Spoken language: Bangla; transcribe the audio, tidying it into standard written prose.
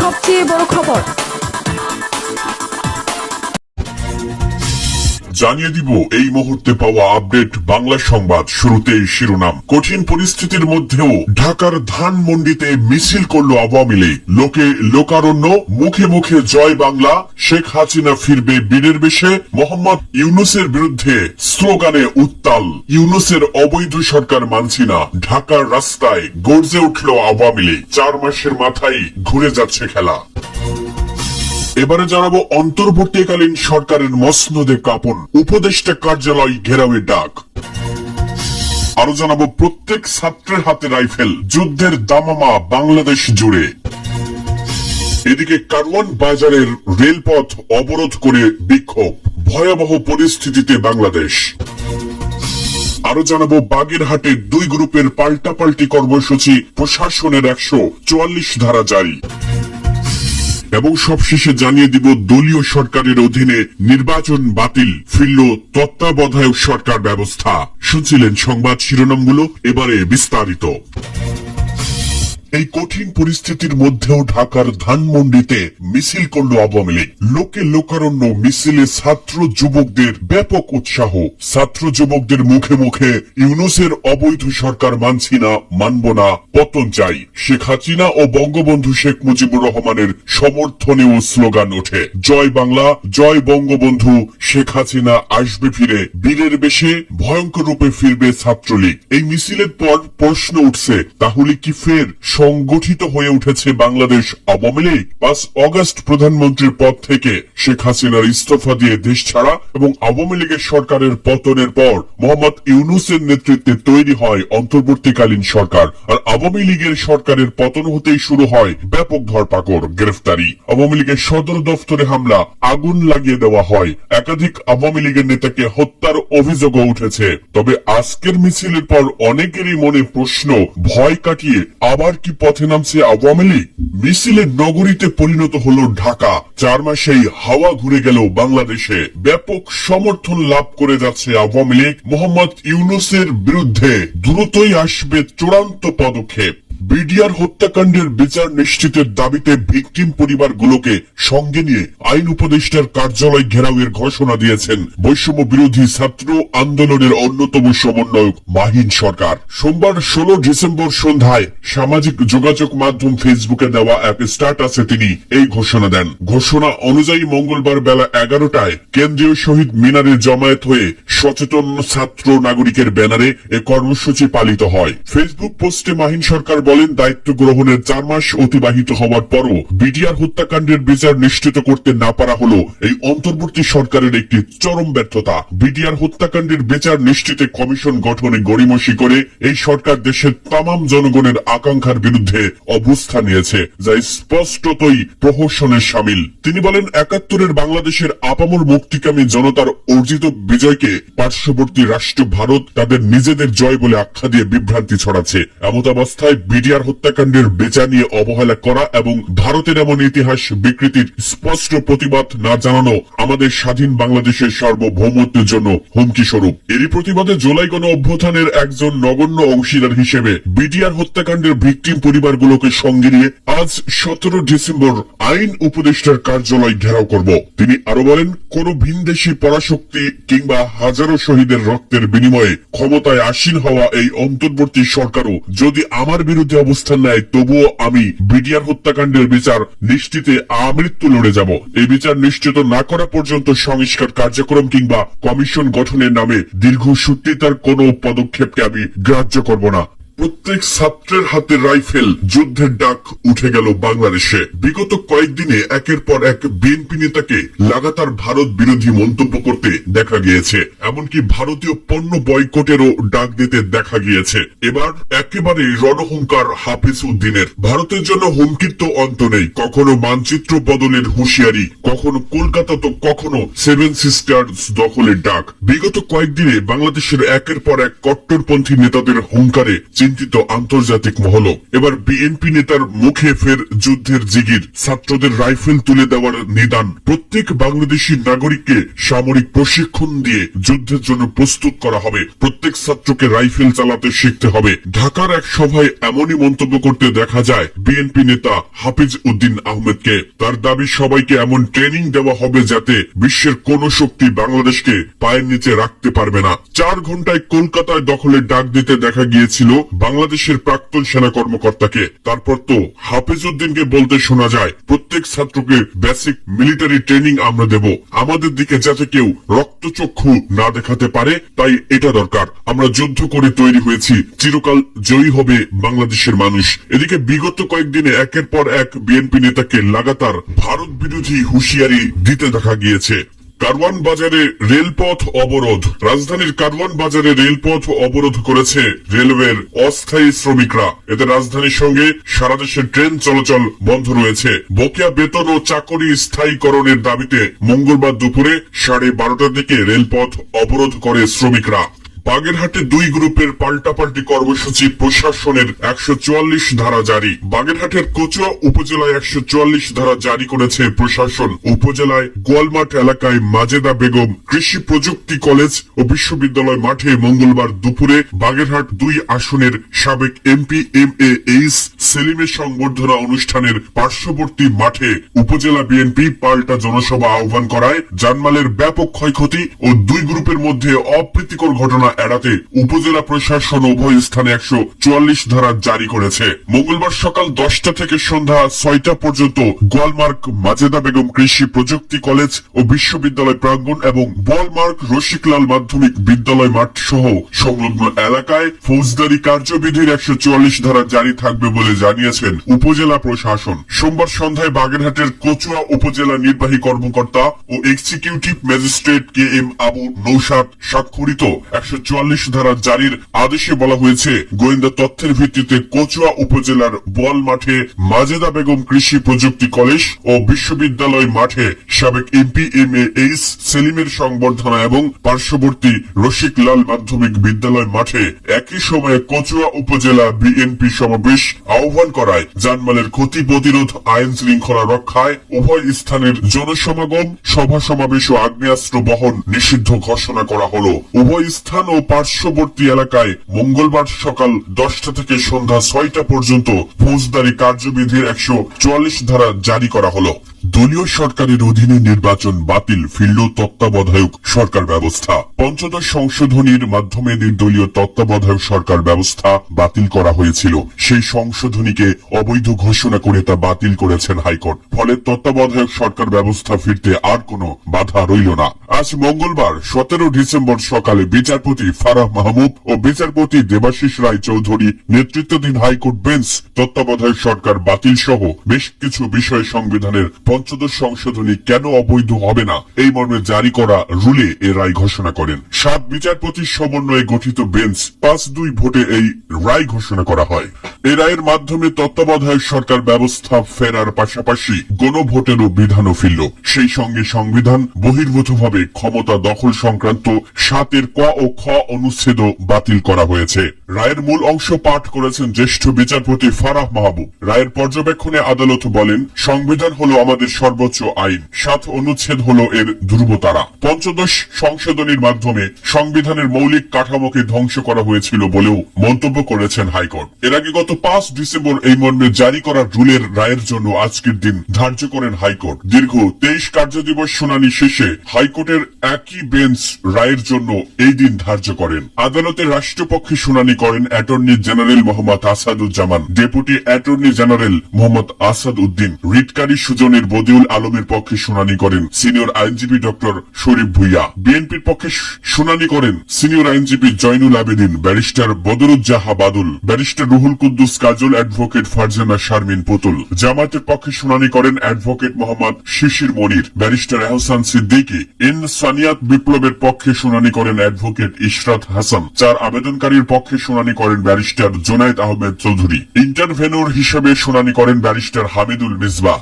সবচেয়ে বড় খবর। জানিয়ে দিব এই মুহূর্তে পাওয়া আপডেট বাংলা সংবাদ। শুরুতেই শিরোনাম। কঠিন পরিস্থিতির মধ্যেও ঢাকার ধানমন্ডিতে মিছিল করল আওয়ামী লীগ। লোকে লোকারণ্য, মুখে মুখে জয় বাংলা, শেখ হাসিনা ফিরবে বীরের বেশে, মোহাম্মদ ইউনূসের বিরুদ্ধে স্লোগানে উত্তাল। ইউনূসের অবৈধ সরকার মানছি না, ঢাকার রাস্তায় গর্জে উঠল আওয়ামী লীগ। 4 মাসের মাথায় ঘুরে যাচ্ছে খেলা। এবারে জানাবো অন্তর্বর্তীকালীন সরকারের মসনদে কাঁপন, উপদেষ্টা কার্যালয় ঘেরাওয়ের ডাক। আরো জানাবো প্রত্যেক ছাত্রের হাতে রাইফেল, যুদ্ধের দামামা বাংলাদেশ জুড়ে। এদিকে কারওয়ান বাজারের রেলপথ অবরোধ করে বিক্ষোভ, ভয়াবহ পরিস্থিতিতে বাংলাদেশ। আরো জানাবো বাগেরহাটে 2 গ্রুপের পাল্টাপাল্টি কর্মসূচি, প্রশাসনের 144 ধারা জারি। এবং সবশেষে জানিয়ে দিব দলীয় সরকারের অধীনে নির্বাচন বাতিল, ফিরল তত্ত্বাবধায়ক সরকার ব্যবস্থা। শুনছিলেন সংবাদ শিরোনামগুলো, এবারে বিস্তারিত। এই কঠিন পরিস্থিতির মধ্যেও ঢাকার ধানমন্ডিতে মিছিল করল আওয়ামী লীগ। লোকে লোকারণ্য, মিছিলে ছাত্র যুবকদের ব্যাপক উৎসাহ। ছাত্র যুবকদের মুখে মুখে ইউনূসের অবৈধ সরকার মানছি না, মানব না, পতন চাই। শেখ হাসিনা ও বঙ্গবন্ধু শেখ মুজিবুর রহমানের সমর্থনেও স্লোগান ওঠে, জয় বাংলা, জয় বঙ্গবন্ধু, শেখ হাসিনা আসবে ফিরে বীরের বেশে, ভয়ঙ্কর রূপে ফিরবে ছাত্রলীগ। এই মিছিলের পর প্রশ্ন উঠছে, তাহলে কি ফের সংগঠিত হয়ে উঠেছে বাংলাদেশ আওয়ামী লীগ? 5 অগস্ট প্রধানমন্ত্রীর পদ থেকে শেখ হাসিনার ইস্তফা দিয়ে দেশ ছাড়া এবং আওয়ামী লীগের সরকারের পতনের পর মোহাম্মদ ইউনূসের নেতৃত্বে তৈরি হয় অন্তর্বর্তীকালীন সরকার। আর আওয়ামী লীগের সরকারের পতন হতেই শুরু হয় ব্যাপক ধরপাকড়, গ্রেফতারি। আওয়ামী লীগের সদর দফতরে হামলা, আগুন লাগিয়ে দেওয়া হয়। একাধিক আওয়ামী লীগের নেতাকে হত্যার অভিযোগও উঠেছে। তবে আজকের মিছিলের পর অনেকেরই মনে প্রশ্ন, ভয় কাটিয়ে আবার কি পথে নামছে আওয়ামী লীগ? মিছিলের নগরীতে পরিণত হলো ঢাকা। 4 মাসেই হাওয়া ঘুরে গেল বাংলাদেশে। ব্যাপক সমর্থন লাভ করে যাচ্ছে আওয়ামী লীগ। মোহাম্মদ ইউনূসের বিরুদ্ধে দ্রুতই আসবে চূড়ান্ত পদক্ষেপ। বিডিআর হত্যাকাণ্ডের বিচার নিশ্চিতের দাবিতে ভিকটিম পরিবারগুলোকে সঙ্গে নিয়ে আইন উপদেষ্টার কার্যালয় ঘেরাওয়ের ঘোষণা দিয়েছেন বৈষম্য বিরোধী ছাত্র আন্দোলনের অন্যতম সমন্বয়ক মাহিন সরকার। সোমবার 16 ডিসেম্বর সন্ধ্যায় সামাজিক যোগাযোগ মাধ্যম ফেসবুকে দেওয়া এক স্ট্যাটাসে তিনি এই ঘোষণা দেন। ঘোষণা অনুযায়ী মঙ্গলবার বেলা 11টায় কেন্দ্রীয় শহীদ মিনারে জমায়েত হয়ে সচেতন ছাত্র নাগরিকের ব্যানারে এ কর্মসূচি পালিত হয়। ফেসবুক পোস্টে মাহিন সরকার বলেন, দায়িত্ব গ্রহণের 4 মাস অতিবাহিত হওয়ার পরও বিডিআর হত্যাকাণ্ডের বিচার নিশ্চিত করতে না পারা হলো এই অন্তর্বর্তী সরকারের একটি চরম ব্যর্থতা। বিডিআর হত্যাকাণ্ডের বিচার নিশ্চিতে কমিশন গঠনে গড়িমসি করে এই সরকার দেশের তামাম জনগণের আকাঙ্ক্ষার বিরুদ্ধে অবস্থান নিয়েছে, যা স্পষ্টতই প্রহসনের শামিল। তিনি বলেন, 71-এর বাংলাদেশের আপামর মুক্তিকামী জনতার অর্জিত বিজয়কে পার্শ্ববর্তী রাষ্ট্র ভারত তাদের নিজেদের জয় বলে আখ্যা দিয়ে বিভ্রান্তি ছড়াচ্ছে। এমতাবস্থায় বিডিআর হত্যাকাণ্ডের বিচার নিয়ে অবহেলা করা এবং ভারতের এমন ইতিহাস বিকৃতির স্পষ্ট প্রতিবাদ না জানানো আমাদের স্বাধীন বাংলাদেশের সার্বভৌমত্বের জন্য হুমকি স্বরূপ। এরই প্রতিবাদে জুলাই গণ অভ্যুত্থানের একজন নগণ্য অংশীদার হিসেবে বিডিআর হত্যাকাণ্ডের ভিকটিম পরিবারগুলোকে সঙ্গে নিয়ে আজ 17 ডিসেম্বর আইন উপদেষ্টার কার্যালয় ঘেরাও করব। তিনি আরো বলেন, কোন ভিনদেশী পরাশক্তি কিংবা হাজারো শহীদের রক্তের বিনিময়ে ক্ষমতায় আসীন হওয়া এই অন্তর্বর্তী সরকারও যদি আমার বিরুদ্ধে অবস্থান নেয়, তবুও আমি বিডিআর হত্যাকাণ্ডের বিচার নিশ্চিতে আমৃত্যু লড়ে যাব। এই বিচার নিশ্চিত না করা পর্যন্ত সংস্কার কার্যক্রম কিংবা কমিশন গঠনের নামে দীর্ঘসূত্রিতার কোন পদক্ষেপকে আমি গ্রাহ্য করব না। প্রত্যেক ছাত্রের হাতে রাইফেল, যুদ্ধের ডাক উঠে গেল বাংলাদেশে। বিগত কয়েকদিনে একের পর এক বিএনপি নেতাকে লাগাতার ভারত বিরোধী মন্তব্য করতে দেখা গিয়েছে, এমনকি ভারতীয় পণ্য বয়কটেরও ডাক দিতে দেখা গিয়েছে। এবার একেবারে রণহুঙ্কার হাফিজ উদ্দিনের। ভারতের জন্য হুমকির তো অন্ত নেই। কখনো মানচিত্র বদলের হুঁশিয়ারি, কখনো কলকাতা তো কখনো 7 সিস্টার্স দখলের ডাক। বিগত কয়েকদিনে বাংলাদেশের একের পর এক কট্টরপন্থী নেতাদের হুঙ্কারে চিন্তিত আন্তর্জাতিক মহল। এবার বিএনপি নেতার মুখে ফের যুদ্ধের জিগির, ছাত্রদের রাইফেল তুলে দেওয়ার নিদান। প্রত্যেক বাংলাদেশী নাগরিককে সামরিক প্রশিক্ষণ দিয়ে যুদ্ধের জন্য প্রস্তুত করা হবে। প্রত্যেক ছাত্রকে রাইফেল চালাতে শিখতে হবে। ঢাকার এক সভায় এমনই মন্তব্য করতে দেখা যায় বিএনপি নেতা হাফিজ উদ্দিন আহমেদকে। তার দাবি সবাইকে এমন ট্রেনিং দেওয়া হবে যাতে বিশ্বের কোন শক্তি বাংলাদেশকে পায়ের নিচে রাখতে পারবে না। 4 ঘন্টায় কলকাতায় দখলের ডাক দিতে দেখা গিয়েছিল বাংলাদেশের প্রাক্তন সেনা কর্মকর্তাকে। তারপর তো হাফিজ উদ্দিনকে বলতে শোনা যায় প্রত্যেক ছাত্রকে বেসিক মিলিটারি ট্রেনিং আমরা দেব, আমাদের দিকে যাতে কেউ রক্তচক্ষু না দেখাতে পারে, তাই এটা দরকার। আমরা যুদ্ধ করে তৈরি হয়েছি, চিরকাল জয়ী হবে বাংলাদেশের মানুষ। এদিকে বিগত কয়েকদিনে একের পর এক বিএনপি নেতাকে লাগাতার ভারত বিরোধী হুঁশিয়ারি দিতে দেখা গিয়েছে। কারওয়ান বাজারে রেলপথ অবরোধ। রাজধানীর কারওয়ান বাজারে রেলপথ অবরোধ করেছে রেলওয়ের অস্থায়ী শ্রমিকরা। এতে রাজধানীর সঙ্গে সারা দেশের ট্রেন চলাচল বন্ধ রয়েছে। বকেয়া বেতন ও চাকরি স্থায়ীকরণের দাবিতে মঙ্গলবার দুপুরে 12:30টার দিকে রেলপথ অবরোধ করে শ্রমিকরা। বাগেরহাটে 2 গ্রুপের পাল্টাপাল্টি কর্মসূচি, প্রশাসনের 144 ধারা জারি। বাগেরহাটের কচুয়া উপজেলায় 144 ধারা জারি করেছে প্রশাসন। উপজেলায় গোয়ালমাঠ এলাকায় মাজেদা বেগম কৃষি প্রযুক্তি কলেজ ও বিশ্ববিদ্যালয় মাঠে মঙ্গলবার দুপুরে বাগেরহাট 2 আসনের সাবেক এমপি MAH সেলিমের সংবর্ধনা অনুষ্ঠানের পার্শ্ববর্তী মাঠে উপজেলা বিএনপি পাল্টা জনসভা আহ্বান করায় জানমালের ব্যাপক ক্ষয়ক্ষতি ও 2 গ্রুপের মধ্যে অপ্রীতিকর ঘটনা এড়াতে উপজেলা প্রশাসন উভয় স্থানে 144 ধারা জারি করেছে। মঙ্গলবার সকাল 10টা থেকে সন্ধ্যা 6টা পর্যন্ত গোয়ালমার্গ মাজেদা বেগম কৃষি প্রযুক্তি কলেজ ও বিশ্ববিদ্যালয় প্রাঙ্গণ এবং বলমার্গ রসিকলাল মাধ্যমিক বিদ্যালয় মাঠ সহ সংলগ্ন এলাকায় ফৌজদারি কার্যবিধির 144 ধারা জারি থাকবে বলে জানিয়েছেন উপজেলা প্রশাসন। সোমবার সন্ধ্যায় বাগেরহাটের কচুয়া উপজেলা নির্বাহী কর্মকর্তা ও executive magistrate KM Abu Noushad স্বাক্ষরিত 144 ধারা জারির আদেশে বলা হয়েছে, গোয়েন্দা তথ্যের ভিত্তিতে কচুয়া উপজেলার বল মাঠে মাজেদা বেগম কৃষি প্রযুক্তি কলেজ ও বিশ্ববিদ্যালয় মাঠে সাবেক এমপি MAH সেলিমের সংবর্ধনা এবং পার্শ্ববর্তী রসিকলাল মাধ্যমিক বিদ্যালয় মাঠে একই সময়ে কচুয়া উপজেলা বিএনপি সমাবেশ আহ্বান করায় জানমালের ক্ষতি প্রতিরোধ, আইন শৃঙ্খলা রক্ষায় উভয় স্থানের জনসমাগম, সভা সমাবেশ ও আগ্নেয়াস্ত্র বহন নিষিদ্ধ ঘোষণা করা হলো। উভয় স্থান ও পার্শ্ববর্তী এলাকায় মঙ্গলবার সকাল 10টা থেকে সন্ধ্যা 6টা পর্যন্ত ফৌজদারি কার্যবিধির 144 ধারা জারি করা হলো। দলীয় সরকারের অধীনে নির্বাচন বাতিল, ফিরল তত্ত্বাবধায়ক সরকার ব্যবস্থা। পঞ্চদশ সংশোধনীর মাধ্যমে নির্দলীয় তত্ত্বাবধায়ক সরকার ব্যবস্থা বাতিল করা হয়েছিল। সেই সংশোধনীকে অবৈধ ঘোষণা করে তা বাতিল করেছেন হাইকোর্ট। ফলে তত্ত্বাবধায়ক সরকার ব্যবস্থা ফিরতে আর কোনো বাধা রইল না। আজ মঙ্গলবার 17 ডিসেম্বর সকালে বিচারপতি ফারাহ মাহমুদ ও বিচারপতি দেবাশিস রায় চৌধুরী নেতৃত্বাধীন হাইকোর্ট বেঞ্চ তত্ত্বাবধায়ক সরকার বাতিল সহ বেশ কিছু বিষয়ে সংবিধানের পঞ্চদশ সংশোধনী কেন অবৈধ হবে না এই মর্মে জারি করা রুলে এ রায় ঘোষণা করেন। 7 বিচারপতির সমন্বয়ে গঠিত বেঞ্চ 5-2 ভোটে এই রায় ঘোষণা করা হয়। এই রায়ের মাধ্যমে তত্ত্বাবধায়ক সরকার ব্যবস্থা ফেরার পাশাপাশি গণভোটেরও বিধানও ফিরল। সেই সঙ্গে সংবিধান বহির্ভূতভাবে ক্ষমতা দখল সংক্রান্ত 7 ক ও খ অনুচ্ছেদও বাতিল করা হয়েছে। রায়ের মূল অংশ পাঠ করেছেন জ্যেষ্ঠ বিচারপতি ফারাহ মাহবুব। রায়ের পর্যবেক্ষণে আদালত বলেন, সংবিধান হলো আমাদের সর্বোচ্চ আইন, 7 অনুচ্ছেদ হলো এর ধ্রুবতারা। পঞ্চদশ সংশোধনীর মাধ্যমে সংবিধানের মৌলিক কাঠামোকে ধ্বংস করা হয়েছিল বলেও মন্তব্য করেছেন হাইকোর্ট। এর আগে গত 5 ডিসেম্বর এই মর্মে জারি করা রুলের রায়ের জন্য আজকের দিন ধার্য করেন হাইকোর্ট। দীর্ঘ 23 কার্যদিবস শুনানি শেষে হাইকোর্টের একই বেঞ্চ রায়ের জন্য এই দিন ধার্য করেন। আদালতের রাষ্ট্রপক্ষে শুনানি করেন attorney general Mohammad Asaduzzaman, deputy attorney general Mohammad Asad Uddin, রিটকারী সুজনের বদিউল আলমের পক্ষে শুনানি করেন সিনিয়র আইনজীবী ডক্টর শরীফ ভুইয়া। বিএনপির পক্ষে শুনানি করেন সিনিয়র আইনজীবী জয়নুল আবেদিন, ব্যারিস্টার বদরুজ্জাহা বাদুল, ব্যারিস্টার রুহুল কুদ্দুস কাজল, অ্যাডভোকেট ফারজানা শারমিন পুতুল। জামায়াতের পক্ষে শুনানি করেন অ্যাডভোকেট মোহাম্মদ শিশির মনির, ব্যারিস্টার এহসান সিদ্দিকী। ইনসানিয়াত বিপ্লবের পক্ষে শুনানি করেন অ্যাডভোকেট ইশরাত হাসান। 4 আবেদনকারীর পক্ষে শুনানি করেন ব্যারিস্টার জুনায়েদ আহমেদ চৌধুরী। ইন্টারভেনর হিসেবে শুনানি করেন ব্যারিস্টার হামিদুল মিসবাহ।